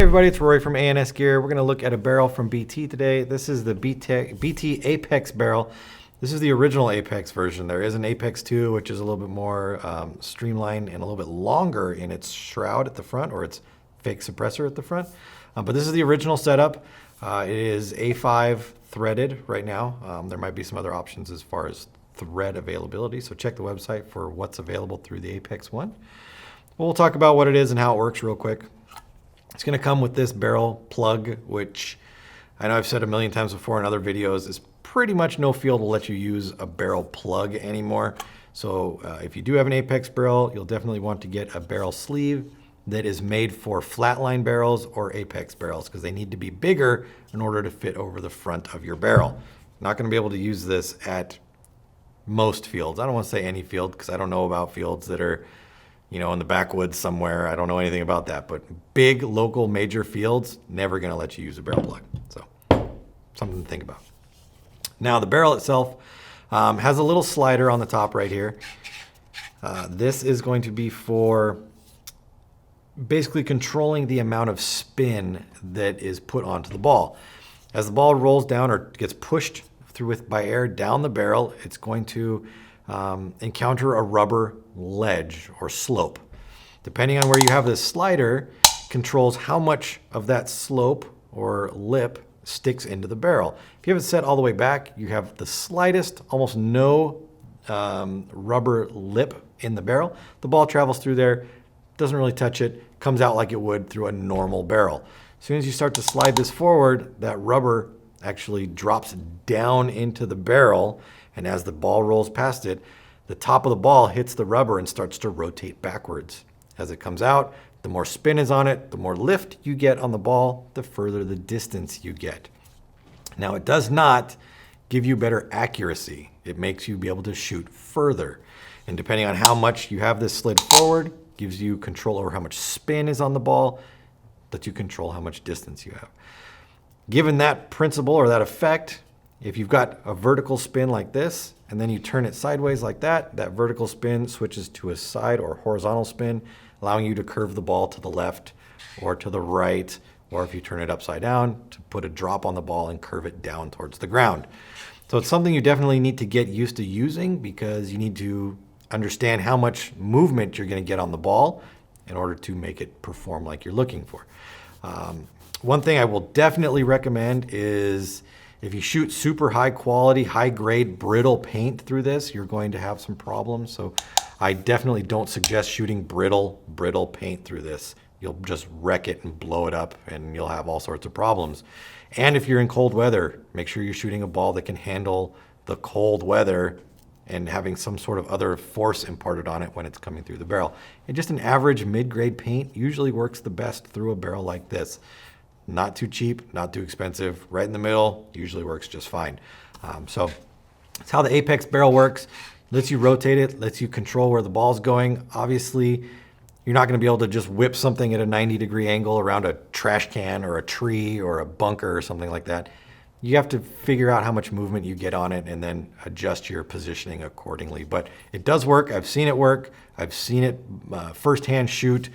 Everybody, it's Rory from ANS Gear. We're going to look at a barrel from BT today. This is the BT Apex barrel. This is the original Apex version. There is an Apex 2, which is a little bit more streamlined and a little bit longer in its shroud at the front, or its fake suppressor at the front. But this is the original setup. It is A5 threaded right now. There might be some other options as far as thread availability, so check the website for what's available through the Apex 1. We'll talk about what it is and how it works real quick. It's going to come with this barrel plug, which I know I've said a million times before in other videos, is pretty much no field will let you use a barrel plug anymore. So if you do have an Apex barrel, you'll definitely want to get a barrel sleeve that is made for flatline barrels or Apex barrels, because they need to be bigger in order to fit over the front of your barrel. Not going to be able to use this at most fields. I don't want to say any field, because I don't know about fields that are, you know, in the backwoods somewhere. I don't know anything about that, but big local major fields, never going to let you use a barrel plug. So something to think about. Now the barrel itself has a little slider on the top right here. This is going to be for basically controlling the amount of spin that is put onto the ball. As the ball rolls down or gets pushed through by air down the barrel, it's going to encounter a rubber ledge or slope. Depending on where you have this slider, controls how much of that slope or lip sticks into the barrel. If you have it set all the way back, you have the slightest, almost no rubber lip in the barrel. The ball travels through there, doesn't really touch it, comes out like it would through a normal barrel. As soon as you start to slide this forward, that rubber actually drops down into the barrel, and as the ball rolls past it, the top of the ball hits the rubber and starts to rotate backwards. As it comes out, the more spin is on it, the more lift you get on the ball, the further the distance you get. Now, it does not give you better accuracy. It makes you be able to shoot further. And depending on how much you have this slid forward, gives you control over how much spin is on the ball, lets you control how much distance you have. Given that principle or that effect, if you've got a vertical spin like this, and then you turn it sideways like that, that vertical spin switches to a side or horizontal spin, allowing you to curve the ball to the left or to the right, or if you turn it upside down, to put a drop on the ball and curve it down towards the ground. So it's something you definitely need to get used to using, because you need to understand how much movement you're going to get on the ball in order to make it perform like you're looking for. One thing I will definitely recommend is if you shoot super high quality, high grade, brittle paint through this, you're going to have some problems. So I definitely don't suggest shooting brittle paint through this. You'll just wreck it and blow it up, and you'll have all sorts of problems. And if you're in cold weather, make sure you're shooting a ball that can handle the cold weather and having some sort of other force imparted on it when it's coming through the barrel. And just an average mid-grade paint usually works the best through a barrel like this. Not too cheap, not too expensive, right in the middle, usually works just fine. So that's how the Apex barrel works. Lets you rotate it, lets you control where the ball's going. Obviously, you're not gonna be able to just whip something at a 90-degree angle around a trash can or a tree or a bunker or something like that. You have to figure out how much movement you get on it and then adjust your positioning accordingly. But it does work. I've seen it work. I've seen it firsthand shoot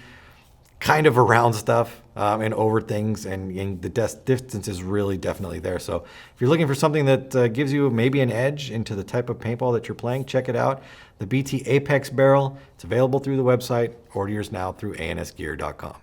kind of around stuff and over things, and the distance is really definitely there. So if you're looking for something that gives you maybe an edge into the type of paintball that you're playing, check it out. The BT Apex barrel, it's available through the website. Order yours now through ansgear.com.